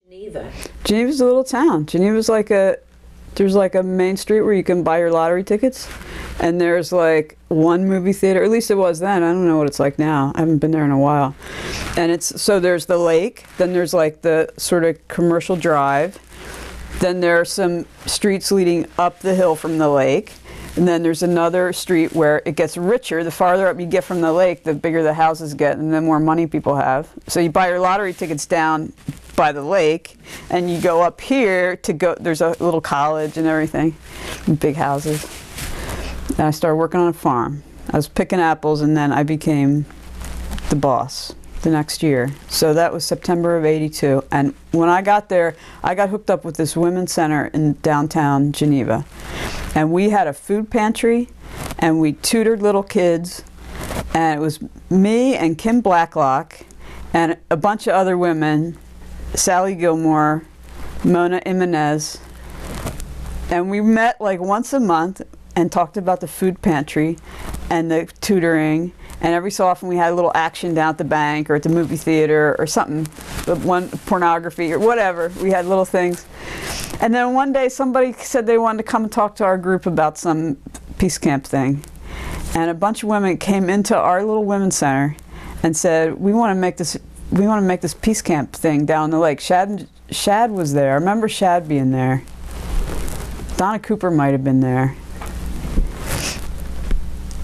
Geneva. Geneva's a little town. Geneva's like there's like a main street where you can buy your lottery tickets, and there's like one movie theater, at least it was then. I don't know what it's like now. I haven't been there in a while. And so there's the lake, then there's like the sort of commercial drive, then there are some streets leading up the hill from the lake, and then there's another street where it gets richer. The farther up you get from the lake, the bigger the houses get and the more money people have. So you buy your lottery tickets down by the lake, and you go up here to go, there's a little college and everything, and big houses. And I started working on a farm. I was picking apples, and then I became the boss the next year. So that was September of '82. And when I got there, I got hooked up with this women's center in downtown Geneva. And we had a food pantry, and we tutored little kids. And it was me and Kim Blacklock and a bunch of other women, Sally Gilmore, Mona Jimenez. And we met like once a month and talked about the food pantry and the tutoring, and every so often we had a little action down at the bank or at the movie theater or something, one pornography or whatever. We had little things. And then one day somebody said they wanted to come and talk to our group about some peace camp thing. And a bunch of women came into our little women's center and said, we want to make this peace camp thing down the lake. Shad was there. I remember Shad being there. Donna Cooper might have been there.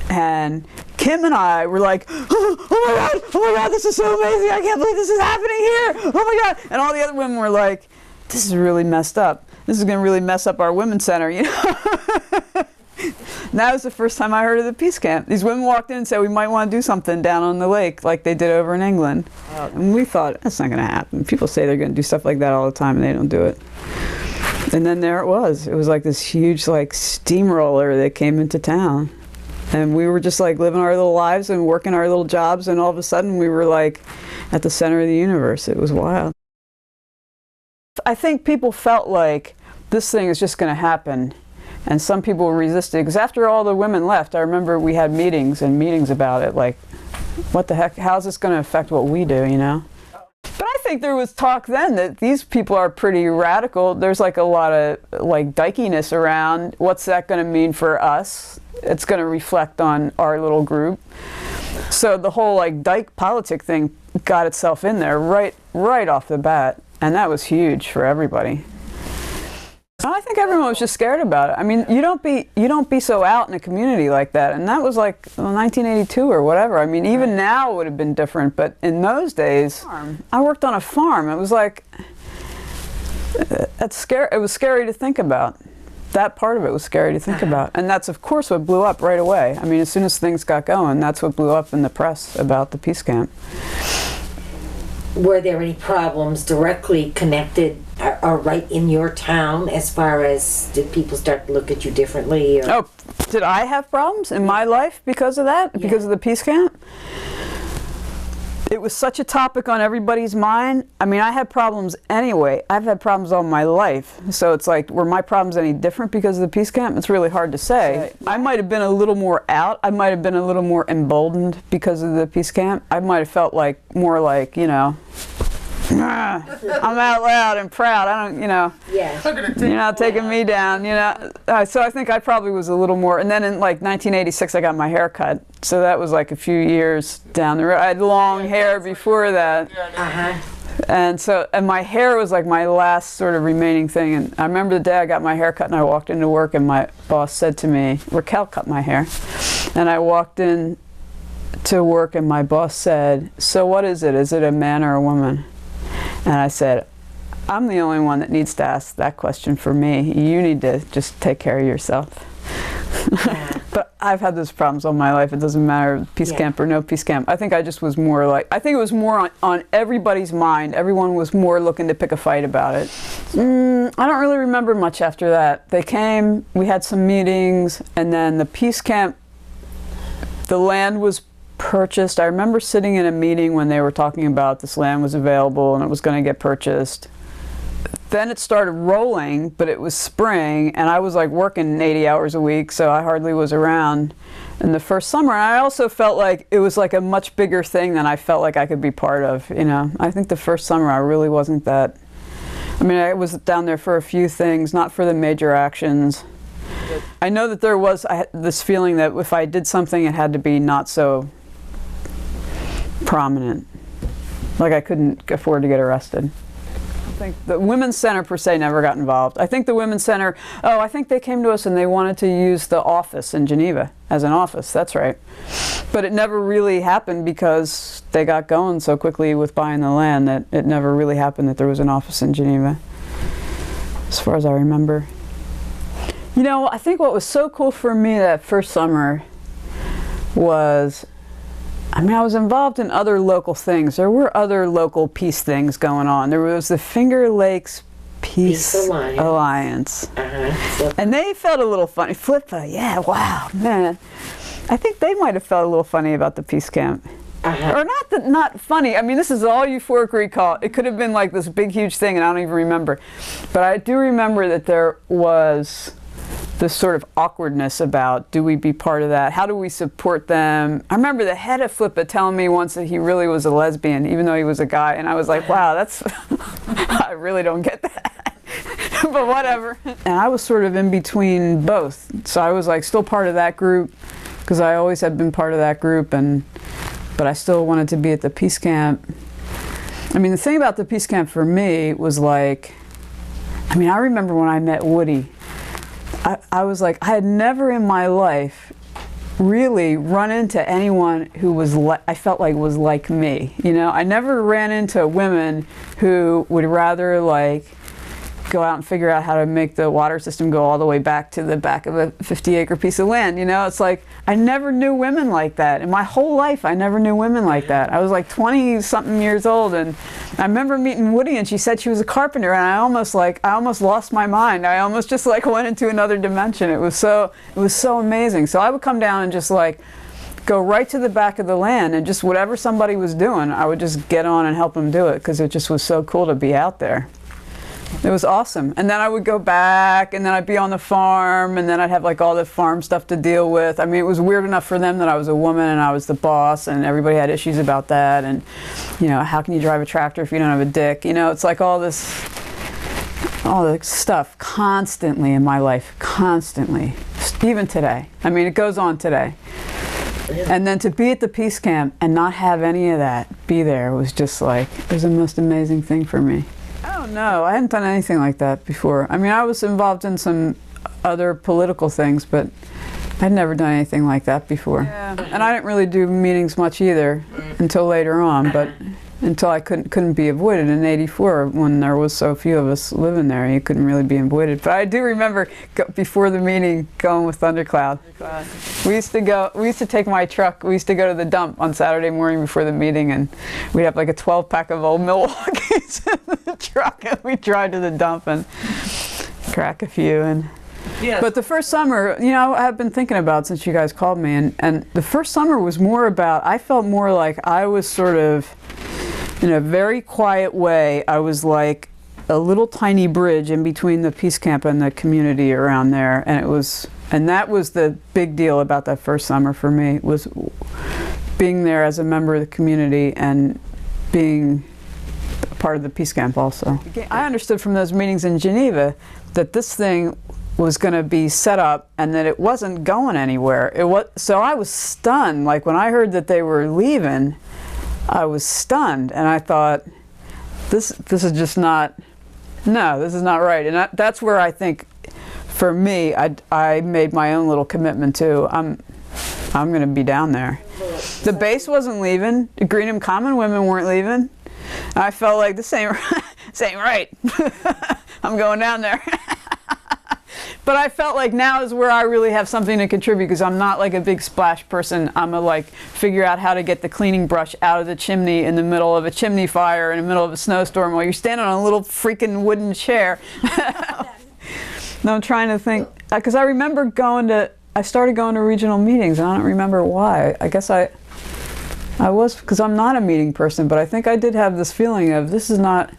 And Kim and I were like, oh my God, this is so amazing. I can't believe this is happening here. Oh my God. And all the other women were like, this is really messed up. This is going to really mess up our women's center, you know. And that was the first time I heard of the peace camp. These women walked in and said, we might want to do something down on the lake like they did over in England. And we thought, that's not going to happen. People say they're going to do stuff like that all the time and they don't do it. And then there it was. It was like this huge like steamroller that came into town. And we were just like living our little lives and working our little jobs, and all of a sudden we were like at the center of the universe. It was wild. I think people felt like this thing is just going to happen, and some people resisted. Because after all the women left, I remember we had meetings and meetings about it, like, what the heck, how's this going to affect what we do, you know? But I think there was talk then that these people are pretty radical. There's like a lot of like dykiness around. What's that going to mean for us? It's going to reflect on our little group. So the whole like dyke politic thing got itself in there right off the bat, and that was huge for everybody. I think everyone was just scared about it. I mean, you don't be so out in a community like that, and that was like 1982 or whatever. I mean, even now it would have been different, but in those days, I worked on a farm. It was like that's scary. It was scary to think about. That part of it was scary to think about, and that's of course what blew up right away. I mean, as soon as things got going, that's what blew up in the press about the peace camp. Were there any problems directly connected or right in your town, as far as did people start to look at you differently? Or? Oh, did I have problems in my life because of that? Yeah. Because of the peace camp? It was such a topic on everybody's mind. I mean, I had problems anyway. I've had problems all my life. So it's like, were my problems any different because of the peace camp? It's really hard to say. I might have been a little more out. I might have been a little more emboldened because of the peace camp. I might have felt like, more like, you know, I'm out loud and proud. I don't, you know, you're not taking me down, you know. So I think I probably was a little more. And then in like 1986, I got my hair cut. So that was like a few years down the road. I had long hair before that. And my hair was like my last sort of remaining thing. And I remember the day I got my hair cut and I walked into work and my boss said to me, Raquel cut my hair. And I walked in to work and my boss said, so what is it? Is it a man or a woman? And I said, I'm the only one that needs to ask that question for me. You need to just take care of yourself. But I've had those problems all my life. It doesn't matter peace camp or no peace camp. I think I just was more like, I think it was more on everybody's mind. Everyone was more looking to pick a fight about it. I don't really remember much after that. They came, we had some meetings, and then the peace camp, the land was purchased. I remember sitting in a meeting when they were talking about this land was available and it was going to get purchased. Then it started rolling, but it was spring, and I was like working 80 hours a week, so I hardly was around in the first summer. And I also felt like it was like a much bigger thing than I felt like I could be part of, you know. I think the first summer I really wasn't that I mean, I was down there for a few things, not for the major actions. I know that there was this feeling that if I did something, it had to be not so prominent. Like I couldn't afford to get arrested. I think the Women's Center per se never got involved. I think the Women's Center, I think they came to us and they wanted to use the office in Geneva as an office, that's right. But it never really happened because they got going so quickly with buying the land that it never really happened that there was an office in Geneva, as far as I remember. You know, I think what was so cool for me that first summer was, I mean, I was involved in other local things. There were other local peace things going on. There was the Finger Lakes Peace Alliance. And they felt a little funny. Flippa, yeah, wow, man. I think they might have felt a little funny about the peace camp. Or not funny. I mean, this is all euphoric recall. It could have been like this big, huge thing, and I don't even remember. But I do remember that there was this sort of awkwardness about, do we be part of that? How do we support them? I remember the head of Flippa telling me once that he really was a lesbian, even though he was a guy. And I was like, wow, that's, I really don't get that. But whatever. And I was sort of in between both. So I was like still part of that group, because I always had been part of that group, but I still wanted to be at the peace camp. I mean, the thing about the peace camp for me was like, I mean, I remember when I met Woody, I was like, I had never in my life really run into anyone who was I felt like was like me. You know, I never ran into women who would rather like go out and figure out how to make the water system go all the way back to the back of a 50-acre piece of land. You know, it's like I never knew women like that. In my whole life, I never knew women like that. I was like 20-something years old, and I remember meeting Woody, and she said she was a carpenter, and I almost lost my mind. I almost just like went into another dimension. It was so amazing. So I would come down and just like go right to the back of the land, and just whatever somebody was doing, I would just get on and help them do it, because it just was so cool to be out there. It was awesome. And then I would go back, and then I'd be on the farm, and then I'd have like all the farm stuff to deal with. I mean, it was weird enough for them that I was a woman and I was the boss, and everybody had issues about that. And, you know, how can you drive a tractor if you don't have a dick? You know, it's like all this stuff constantly in my life, constantly, even today. I mean, it goes on today. And then to be at the peace camp and not have any of that, be there, was just like, it was the most amazing thing for me. I don't know. I hadn't done anything like that before. I mean, I was involved in some other political things, but I'd never done anything like that before. Yeah. And I didn't really do meetings much either until later on, but until I couldn't be avoided in '84 when there was so few of us living there. You couldn't really be avoided. But I do remember before the meeting going with Thundercloud. We used to take my truck. We used to go to the dump on Saturday morning before the meeting, and we'd have like a 12-pack of old Milwaukees in the truck, and we'd drive to the dump and crack a few. And yes. But the first summer, you know, I've been thinking about since you guys called me, and the first summer was more about, I felt more like I was sort of, in a very quiet way, I was like a little tiny bridge in between the peace camp and the community around there, and that was the big deal about that first summer for me, was being there as a member of the community and being part of the peace camp also. I understood from those meetings in Geneva that this thing was going to be set up and that it wasn't going anywhere. So I was stunned. Like when I heard that they were leaving, I was stunned, and I thought, this is just not, no, this is not right. And that's where I think, for me, I made my own little commitment to, I'm going to be down there. The base wasn't leaving. The Greenham Common women weren't leaving. I felt like this ain't right. I'm going down there. But I felt like now is where I really have something to contribute, because I'm not like a big splash person. I'm a like figure out how to get the cleaning brush out of the chimney in the middle of a chimney fire in the middle of a snowstorm while you're standing on a little freaking wooden chair. No, I'm trying to think, because I remember I started going to regional meetings, and I don't remember why. I guess I was, because I'm not a meeting person, but I think I did have this feeling of this is not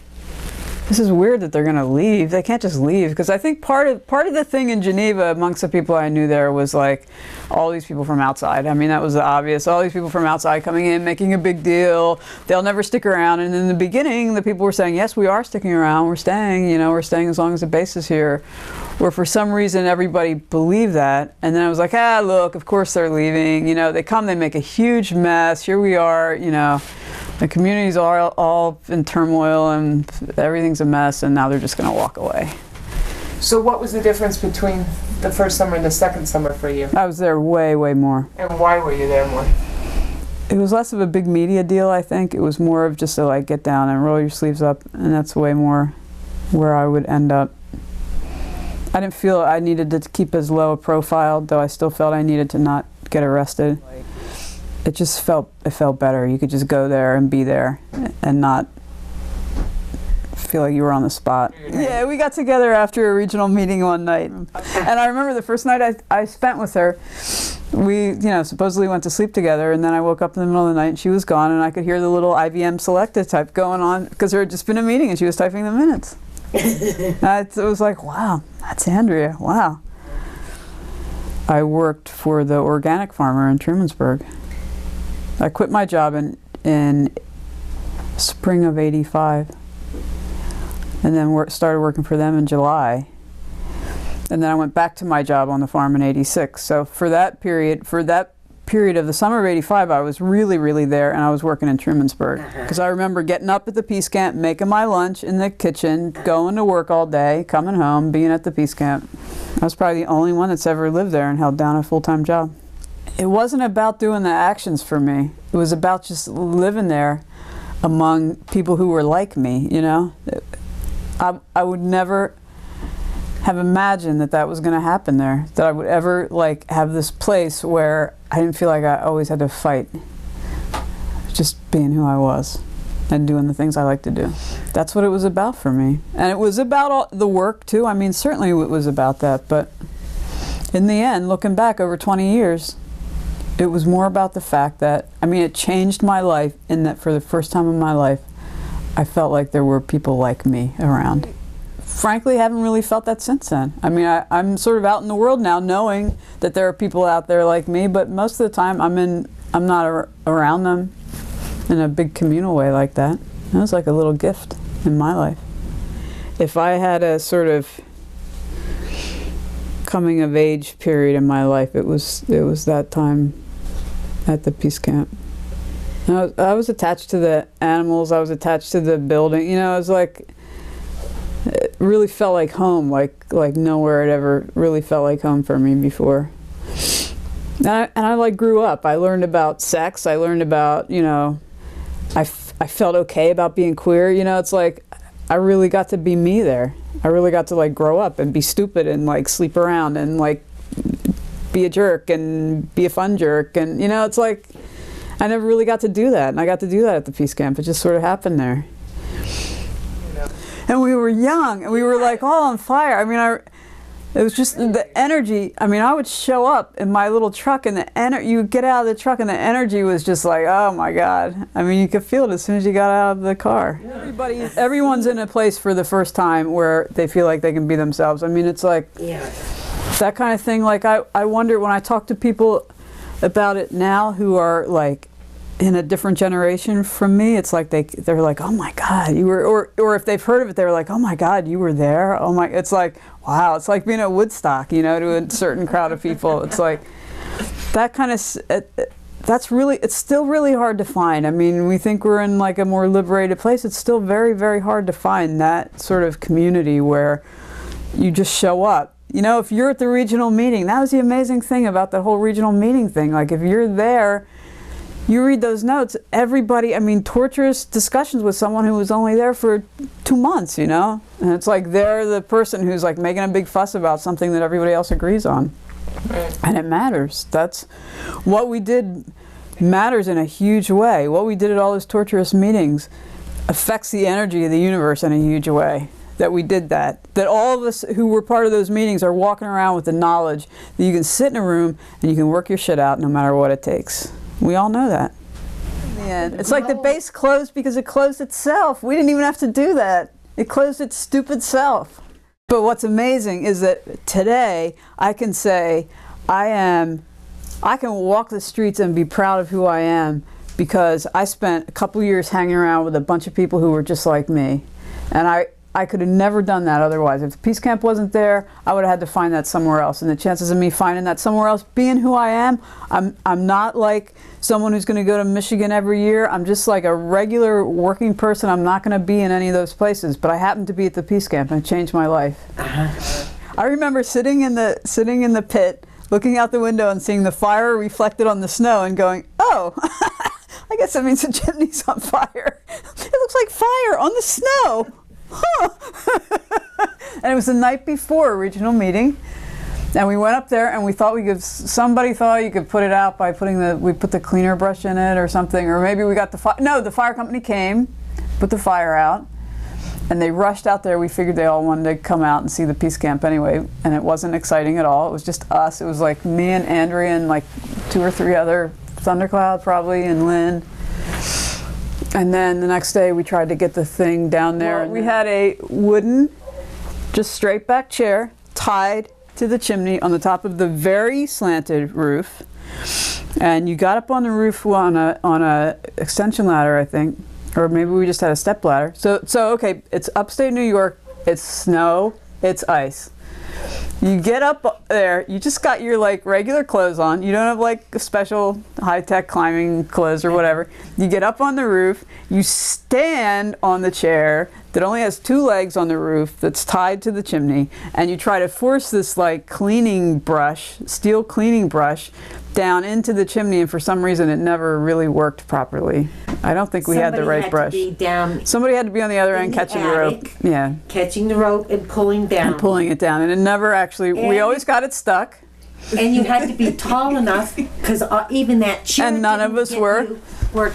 this is weird that they're going to leave. They can't just leave. Because I think part of the thing in Geneva amongst the people I knew there was like all these people from outside. I mean, that was obvious. All these people from outside coming in, making a big deal. They'll never stick around. And in the beginning, the people were saying, yes, we are sticking around. We're staying. You know, we're staying as long as the base is here. Where for some reason everybody believed that. And then I was like, look, of course they're leaving. You know, they come, they make a huge mess. Here we are, you know. The community's all in turmoil and everything's a mess, and now they're just going to walk away. So what was the difference between the first summer and the second summer for you? I was there way, way more. And why were you there more? It was less of a big media deal, I think. It was more of just to like get down and roll your sleeves up, and that's way more where I would end up. I didn't feel I needed to keep as low a profile, though I still felt I needed to not get arrested. It just felt better. You could just go there and be there and not feel like you were on the spot. Yeah, we got together after a regional meeting one night. And I remember the first night I spent with her, we, you know, supposedly went to sleep together, and then I woke up in the middle of the night and she was gone, and I could hear the little IBM Selecta type going on because there had just been a meeting and she was typing the minutes. It was like, wow, that's Andrea, wow. I worked for the organic farmer in Trumansburg. I quit my job in spring of '85, and then started working for them in July. And then I went back to my job on the farm in '86. So for that period of the summer of '85, I was really, really there, and I was working in Trumansburg. Because I remember getting up at the peace camp, making my lunch in the kitchen, going to work all day, coming home, being at the peace camp. I was probably the only one that's ever lived there and held down a full-time job. It wasn't about doing the actions for me. It was about just living there among people who were like me, you know? I would never have imagined that was going to happen there, that I would ever like have this place where I didn't feel like I always had to fight. Just being who I was and doing the things I like to do. That's what it was about for me. And it was about all the work too. I mean, certainly it was about that, but in the end, looking back over 20 years, it was more about the fact that, I mean, it changed my life in that for the first time in my life, I felt like there were people like me around. Frankly, I haven't really felt that since then. I mean, I'm sort of out in the world now knowing that there are people out there like me, but most of the time I'm not around them in a big communal way like that. It was like a little gift in my life. If I had a sort of coming of age period in my life, it was that time at the peace camp. I was attached to the animals, I was attached to the building, you know, it was like, it really felt like home, like nowhere had ever really felt like home for me before. And I like grew up. I learned about sex, I learned about, you know, I felt okay about being queer, you know, it's like, I really got to be me there. I really got to like grow up and be stupid and like sleep around and like be a jerk and be a fun jerk, and you know, it's like I never really got to do that, and I got to do that at the peace camp. It just sort of happened there. And we were young and we were like all on fire. I mean, it was just the energy. I mean, I would show up in my little truck and you would get out of the truck and the energy was just like, oh my God. I mean, you could feel it as soon as you got out of the car. Yeah. Everyone's in a place for the first time where they feel like they can be themselves. I mean, it's like that kind of thing. Like I wonder when I talk to people about it now who are like in a different generation from me, it's like they're like, oh my God, you were, or if they've heard of it, they're like, oh my God, you were there. Oh my, it's like, wow, it's like being at Woodstock, you know, to a certain crowd of people. It's like that kind of, that's really, it's still really hard to find. I mean, we think we're in like a more liberated place. It's still very, very hard to find that sort of community where you just show up. You know, if you're at the regional meeting, that was the amazing thing about the whole regional meeting thing. Like if you're there, you read those notes, everybody, I mean, torturous discussions with someone who was only there for 2 months, you know? And it's like they're the person who's like making a big fuss about something that everybody else agrees on. Right. And it matters. That's what we did matters in a huge way. What we did at all those torturous meetings affects the energy of the universe in a huge way. That we did that. That all of us who were part of those meetings are walking around with the knowledge that you can sit in a room and you can work your shit out no matter what it takes. We all know that. In the end, it's like the base closed because it closed itself. We didn't even have to do that. It closed its stupid self. But what's amazing is that today I can say I can walk the streets and be proud of who I am because I spent a couple years hanging around with a bunch of people who were just like me. And I could have never done that otherwise. If the peace camp wasn't there, I would have had to find that somewhere else. And the chances of me finding that somewhere else, being who I am, I'm not like someone who's going to go to Michigan every year. I'm just like a regular working person. I'm not going to be in any of those places. But I happened to be at the peace camp and it changed my life. I remember sitting in the pit, looking out the window and seeing the fire reflected on the snow and going, oh, I guess that means the chimney's on fire. It looks like fire on the snow. Huh. And it was the night before a regional meeting, and we went up there and we thought somebody thought you could put it out by we put the cleaner brush in it or something, or maybe we got the fire company came, put the fire out, and they rushed out there. We figured they all wanted to come out and see the peace camp anyway, and it wasn't exciting at all. It was just us. It was like me and Andrea and like 2 or 3 other, Thundercloud probably, and Lynn. And then the next day we tried to get the thing down there. Well, we had a wooden, just straight back chair tied to the chimney on the top of the very slanted roof. And you got up on the roof on a extension ladder, I think, or maybe we just had a step ladder. So okay, it's upstate New York, it's snow, it's ice. You get up there, you just got your like regular clothes on. You don't have like special high-tech climbing clothes or whatever. You get up on the roof, you stand on the chair that only has 2 legs on the roof that's tied to the chimney, and you try to force this like cleaning brush, steel cleaning brush, down into the chimney, and for some reason it never really worked properly. I don't think we had the right brush. Somebody had to be on the other end catching the rope. Yeah. Catching the rope and pulling down. And pulling it down. And it never actually, we always got it stuck. And you had to be tall enough, because even that chair. And none of us were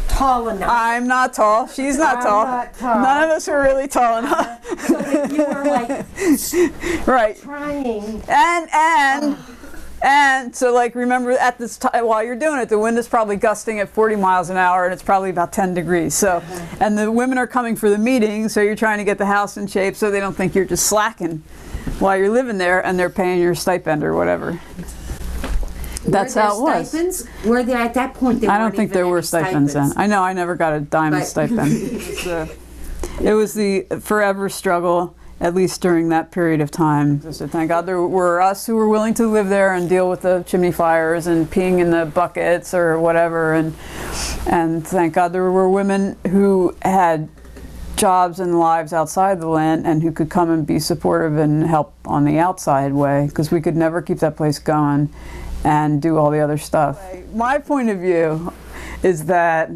tall enough. I'm not tall. She's not tall. Not tall. None of us were really tall enough. So that you were like right. Trying. And so like remember at this time while you're doing it, the wind is probably gusting at 40 miles an hour and it's probably about 10 degrees. So and the women are coming for the meeting, so you're trying to get the house in shape so they don't think you're just slacking while you're living there, and they're paying your stipend or whatever. That's how it was. Stipends? Were there at that point? I don't think there were stipends then. I know I never got a dime stipend. It was the forever struggle, at least during that period of time. So thank God there were us who were willing to live there and deal with the chimney fires and peeing in the buckets or whatever. And thank God there were women who had jobs and lives outside the land and who could come and be supportive and help on the outside way, because we could never keep that place going and do all the other stuff. My point of view is that,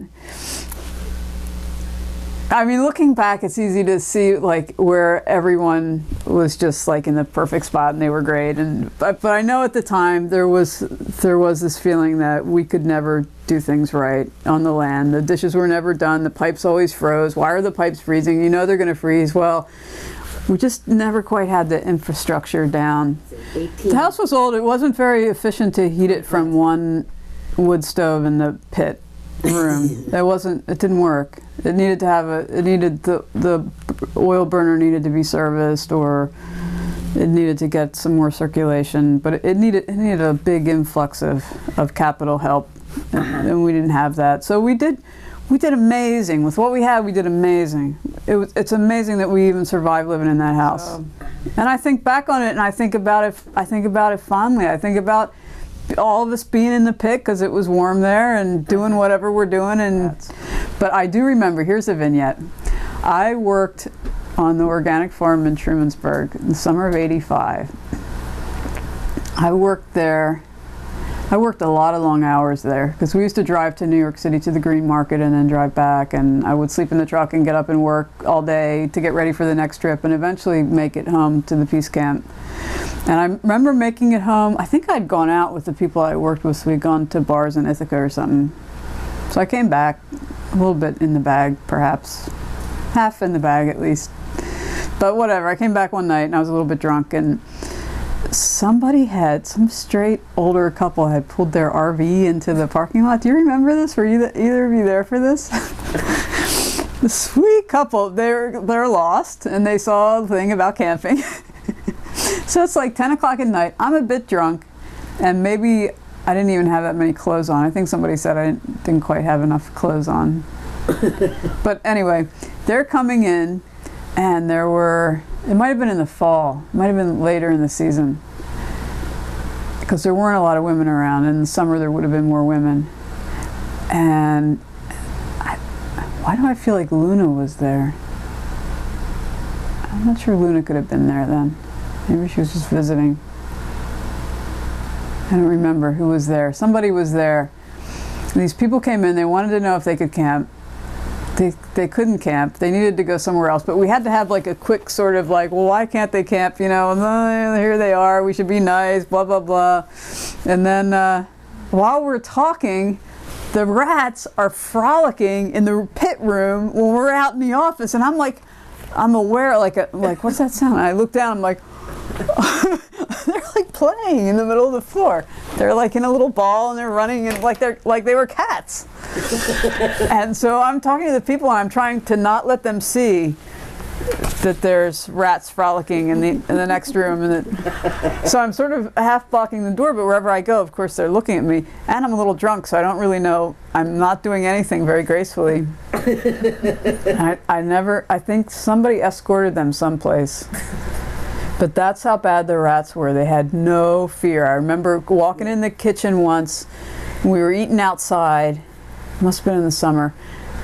I mean, looking back, it's easy to see like where everyone was just like in the perfect spot and they were great. But I know at the time there was this feeling that we could never do things right on the land. The dishes were never done. The pipes always froze. Why are the pipes freezing? You know they're going to freeze. Well, we just never quite had the infrastructure down. The house was old. It wasn't very efficient to heat it from one wood stove in the pit room. It didn't work. It needed to have the oil burner needed to be serviced, or it needed to get some more circulation, but it needed a big influx of capital help, and we didn't have that. So we did amazing with what we had. We did amazing. It's amazing that we even survived living in that house. And I think back on it, and I think about it fondly. I think about all of us being in the pit because it was warm there and doing whatever we're doing. But I do remember, here's a vignette. I worked on the organic farm in Trumansburg in the summer of '85. I worked there. I worked a lot of long hours there because we used to drive to New York City to the Green Market and then drive back, and I would sleep in the truck and get up and work all day to get ready for the next trip and eventually make it home to the peace camp. And I remember making it home. I think I'd gone out with the people I worked with, so we'd gone to bars in Ithaca or something. So I came back a little bit in the bag, perhaps half in the bag at least, but whatever. I came back one night and I was a little bit drunk, and some straight older couple had pulled their RV into the parking lot. Do you remember this? Were either of you there for this? The sweet couple, they're lost, and they saw a thing about camping. So it's like 10 o'clock at night. I'm a bit drunk, and maybe I didn't even have that many clothes on. I think somebody said I didn't quite have enough clothes on. But anyway, they're coming in, and there were, it might have been in the fall, it might have been later in the season, because there weren't a lot of women around. In the summer there would have been more women. And why do I feel like Luna was there? I'm not sure Luna could have been there then. Maybe she was just visiting. I don't remember who was there. Somebody was there. And these people came in, they wanted to know if they could camp. They couldn't camp. They needed to go somewhere else. But we had to have like a quick sort of like, well, why can't they camp? You know, here they are. We should be nice, blah, blah, blah. And then while we're talking, the rats are frolicking in the pit room when we're out in the office. And I'm like, I'm aware, like, what's that sound? And I look down, I'm like, they're like playing in the middle of the floor. They're like in a little ball and they're running and like they were cats. And so I'm talking to the people and I'm trying to not let them see that there's rats frolicking in the next room. So I'm sort of half blocking the door, but wherever I go, of course, they're looking at me. And I'm a little drunk, so I don't really know. I'm not doing anything very gracefully. I think somebody escorted them someplace. But that's how bad the rats were. They had no fear. I remember walking in the kitchen once. We were eating outside. Must have been in the summer.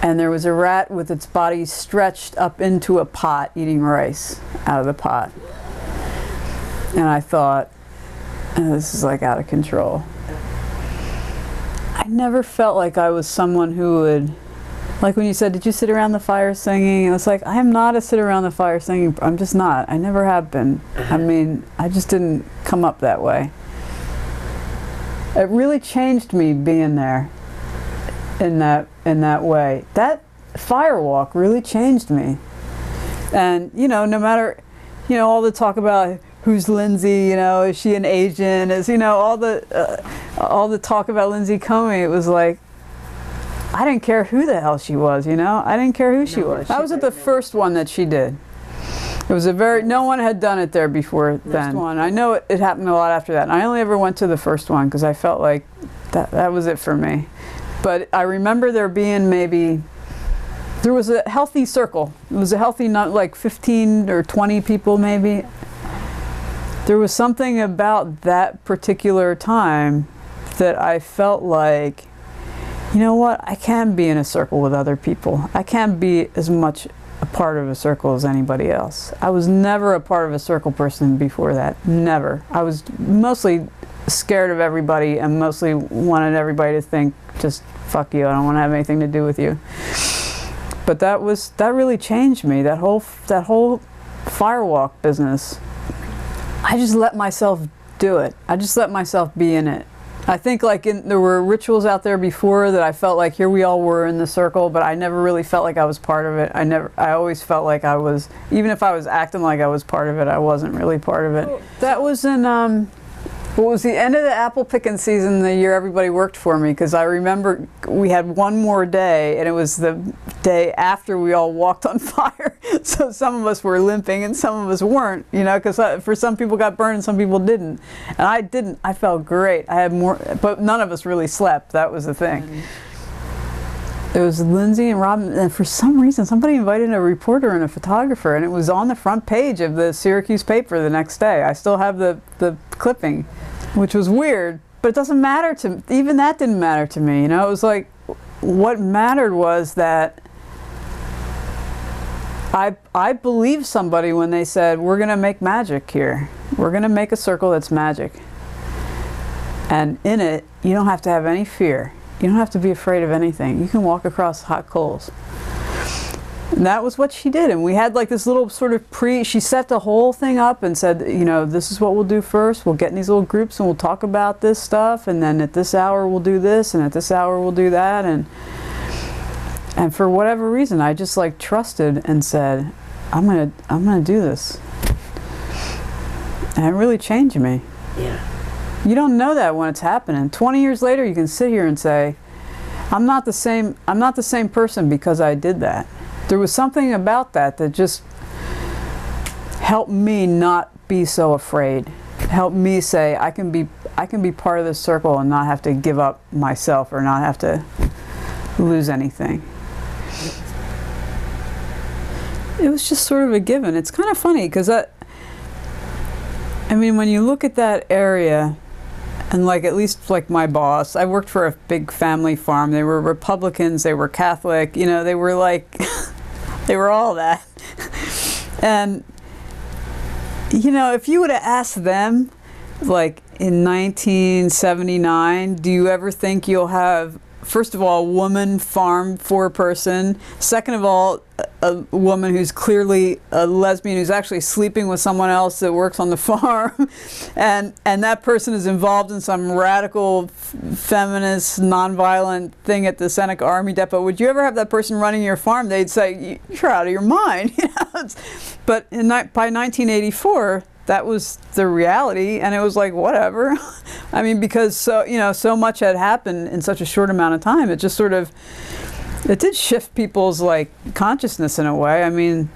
And there was a rat with its body stretched up into a pot eating rice out of the pot. And I thought, oh, this is like out of control. I never felt like I was someone who would, like when you said, did you sit around the fire singing? And it's like, I am not a sit around the fire singing. I'm just not. I never have been. I mean, I just didn't come up that way. It really changed me being there in that way. That fire walk really changed me. And, you know, no matter, you know, all the talk about who's Lindsay, you know, is she an agent, is, you know, all the talk about Lindsay Comey, it was like, I didn't care who the hell she was, you know? I didn't care who she was. I was at the first one that she did. It was no one had done it there before then. I know it happened a lot after that. And I only ever went to the first one because I felt like that was it for me. But I remember there being there was a healthy circle. It was a healthy, not like 15 or 20 people maybe. There was something about that particular time that I felt like, you know what, I can be in a circle with other people. I can be as much a part of a circle as anybody else. I was never a part of a circle person before that, never. I was mostly scared of everybody and mostly wanted everybody to think, just fuck you, I don't want to have anything to do with you. But that really changed me, that whole firewalk business. I just let myself do it. I just let myself be in it. I think like there were rituals out there before that I felt like here we all were in the circle, but I never really felt like I was part of it. I always felt like I was, even if I was acting like I was part of it, I wasn't really part of it. That was in, it was the end of the apple picking season the year everybody worked for me, because I remember we had one more day and it was the day after we all walked on fire. So some of us were limping and some of us weren't, you know, because for some people got burned and some people didn't. And I didn't. I felt great. I had more, but none of us really slept. That was the thing. It was Lindsay and Robin, and for some reason somebody invited a reporter and a photographer, and it was on the front page of the Syracuse paper the next day. I still have the clipping, which was weird, but it doesn't matter to, even that didn't matter to me, you know. It was like, what mattered was that I believed somebody when they said, we're going to make magic here. We're going to make a circle that's magic. And in it, you don't have to have any fear. You don't have to be afraid of anything. You can walk across hot coals. And that was what she did. And we had like this little sort of she set the whole thing up and said, you know, this is what we'll do first. We'll get in these little groups and we'll talk about this stuff. And then at this hour we'll do this, and at this hour we'll do that. And for whatever reason, I just like trusted and said, I'm gonna do this. And it really changed me. Yeah. You don't know that when it's happening. 20 years later, you can sit here and say, I'm not the same person because I did that. there was something about that that just helped me not be so afraid. Helped me say I can be part of this circle and not have to give up myself or not have to lose anything. It was just sort of a given. It's kind of funny because I mean, when you look at that area, and like at least like my boss, I worked for a big family farm. They were Republicans, they were Catholic, you know, they were like, they were all that. And, you know, if you would have asked them, like in 1979, do you ever think you'll have, first of all, a woman farm foreperson, second of all, a woman who's clearly a lesbian who's actually sleeping with someone else that works on the farm, and that person is involved in some radical feminist nonviolent thing at the Seneca Army Depot, would you ever have that person running your farm? They'd say, you're out of your mind. You know? But by 1984, that was the reality, and it was like, whatever. I mean, because so much had happened in such a short amount of time. It just sort of, it did shift people's like consciousness in a way. I mean,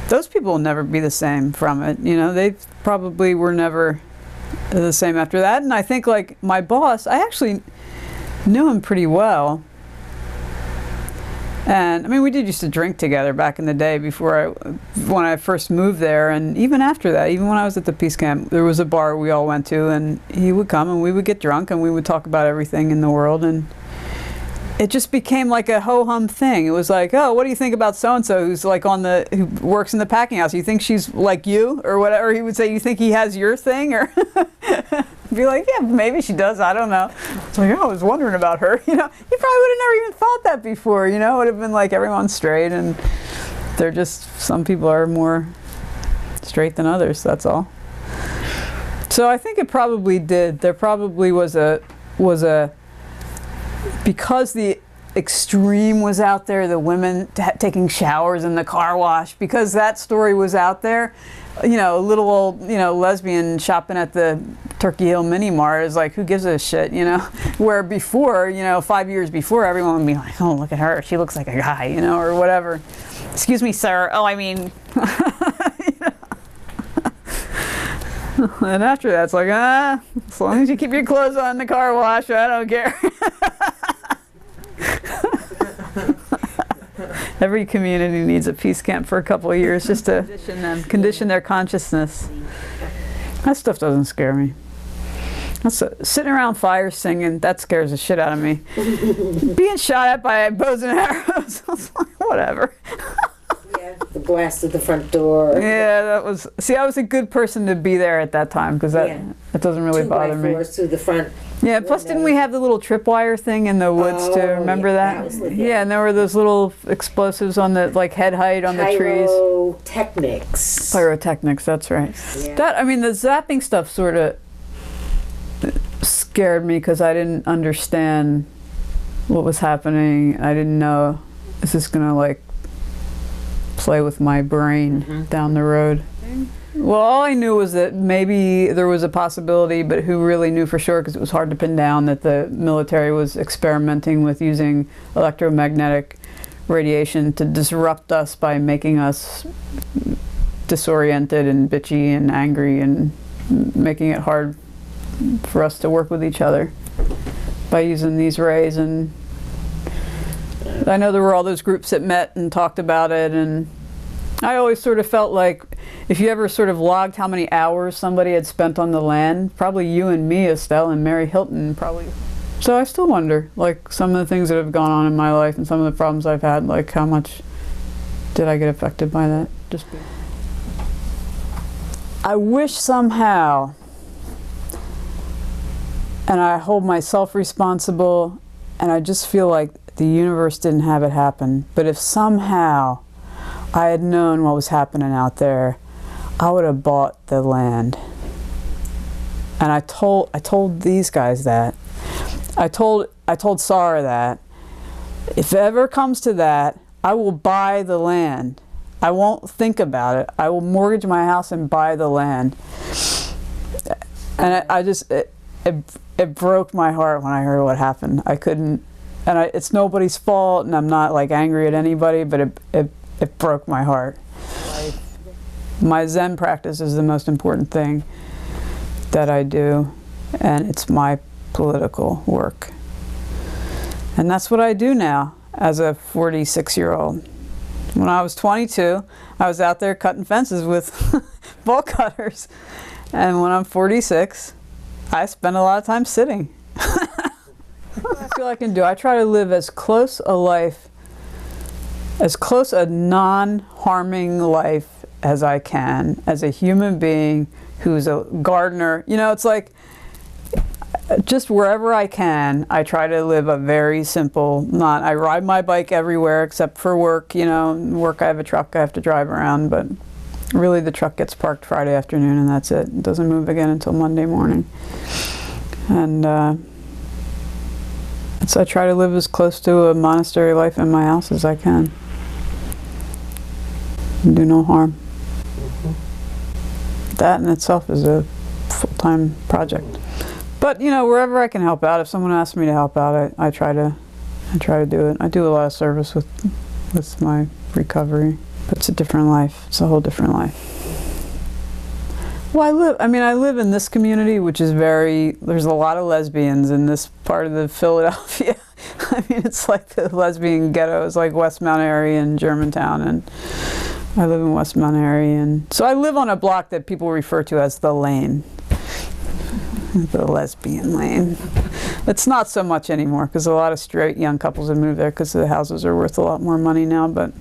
those people will never be the same from it. You know, they probably were never the same after that. And I think like my boss, I actually knew him pretty well. And I mean, we did used to drink together back in the day when I first moved there, and even after that, even when I was at the peace camp, there was a bar we all went to, and he would come and we would get drunk and we would talk about everything in the world, and it just became like a ho-hum thing. It was like, oh, what do you think about so-and-so who's like who works in the packing house? You think she's like you or whatever? He would say, you think he has your thing? Or be like, yeah, maybe she does. I don't know. It's like, oh, I was wondering about her. You know, you probably would have never even thought that before. You know, it would have been like everyone's straight, and they're just, some people are more straight than others. That's all. So I think it probably did. There probably was a because the extreme was out there, the women taking showers in the car wash, because that story was out there, you know, a little old, you know, lesbian shopping at the Turkey Hill Mini Mart is like, who gives a shit, you know? Where before, you know, 5 years before, everyone would be like, oh, look at her, she looks like a guy, you know, or whatever. Excuse me, sir. Oh, I mean, and after that, it's like, as long as you keep your clothes on in the car wash, I don't care. Every community needs a peace camp for a couple of years just to condition their consciousness. That stuff doesn't scare me. Sitting around fires singing, that scares the shit out of me. Being shot at by bows and arrows, whatever. Yeah, the blast at the front door. Yeah, that was. See, I was a good person to be there at that time because that doesn't really bother me. 2x4s through the front. Yeah, plus didn't we have the little tripwire thing in the woods too? Remember that? Yeah, and there were those little explosives on the like head height on the trees. Pyrotechnics. Pyrotechnics, that's right. Yeah. That, I mean, the zapping stuff sort of scared me because I didn't understand what was happening. I didn't know, is this gonna like play with my brain down the road? Well, all I knew was that maybe there was a possibility, but who really knew for sure, because it was hard to pin down, that the military was experimenting with using electromagnetic radiation to disrupt us by making us disoriented and bitchy and angry and making it hard for us to work with each other by using these rays. And I know there were all those groups that met and talked about it, and I always sort of felt like if you ever sort of logged how many hours somebody had spent on the land, probably you and me, Estelle, and Mary Hilton probably. So I still wonder, like, some of the things that have gone on in my life and some of the problems I've had, like, how much did I get affected by that? I wish somehow, and I hold myself responsible, and I just feel like the universe didn't have it happen, but if somehow I had known what was happening out there, I would have bought the land. And I told these guys that. I told Sarah that. If it ever comes to that, I will buy the land. I won't think about it. I will mortgage my house and buy the land. And it broke my heart when I heard what happened. I and it's nobody's fault, and I'm not like angry at anybody, but it broke my heart. My Zen practice is the most important thing that I do, and it's my political work. And that's what I do now as a 46-year-old. When I was 22, I was out there cutting fences with bolt cutters. And when I'm 46, I spend a lot of time sitting. I feel I can do. I try to live as close a life, as close a non-harming life as I can, as a human being who's a gardener. You know, it's like, just wherever I can, I try to live a very simple, I ride my bike everywhere except for work. You know, work I have a truck I have to drive around, but really the truck gets parked Friday afternoon and that's it. It doesn't move again until Monday morning. And so I try to live as close to a monastery life in my house as I can. And do no harm. That in itself is a full-time project. But you know, wherever I can help out, if someone asks me to help out, I try to do it. I do a lot of service with my recovery. But it's a different life. It's a whole different life. Well, I live in this community, which is there's a lot of lesbians in this part of the Philadelphia. I mean, it's like the lesbian ghetto is like West Mount Airy and Germantown, and I live in West Mount Airy, and so I live on a block that people refer to as the Lane. The lesbian lane. It's not so much anymore because a lot of straight young couples have moved there because the houses are worth a lot more money now. But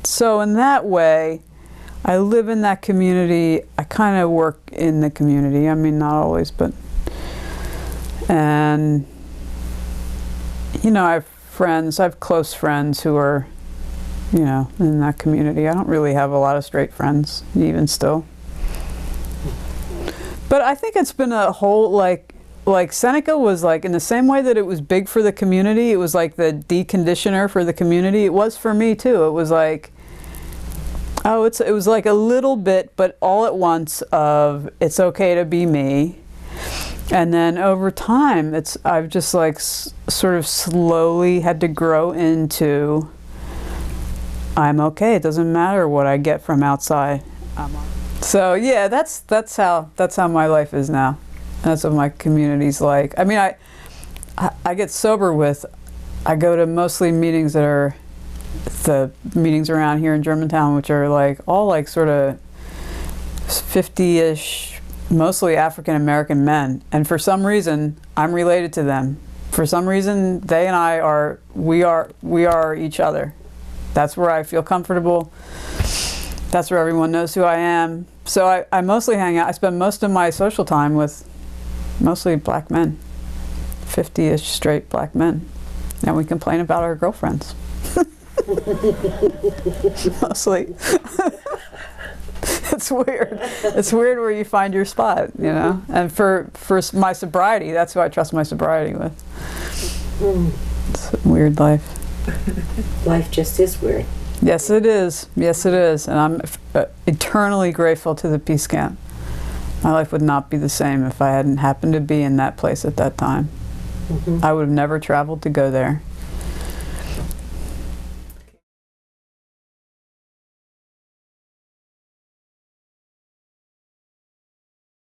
so in that way, I live in that community. I kind of work in the community. I mean, not always, but and you know, I have close friends who are, you know, in that community. I don't really have a lot of straight friends, even still. But I think it's been a whole, like Seneca was like, in the same way that it was big for the community, it was like the deconditioner for the community, it was for me too. It was like, it was like a little bit, but all at once of, it's okay to be me. And then over time, I've just like sort of slowly had to grow into, I'm okay, it doesn't matter what I get from outside. So yeah, that's how my life is now. That's what my community's like. I mean, I get sober I go to mostly meetings that are the meetings around here in Germantown, which are like all like sort of 50-ish, mostly African American men. And for some reason, I'm related to them. For some reason, they and I we are each other. That's where I feel comfortable. That's where everyone knows who I am. So I mostly hang out. I spend most of my social time with mostly black men, 50-ish straight black men. And we complain about our girlfriends. Mostly. It's weird. It's weird where you find your spot, you know? And for my sobriety, that's who I trust my sobriety with. It's a weird life. Life just is weird. Yes, it is. Yes, it is. And I'm eternally grateful to the Peace Camp. My life would not be the same if I hadn't happened to be in that place at that time. I would have never traveled to go there.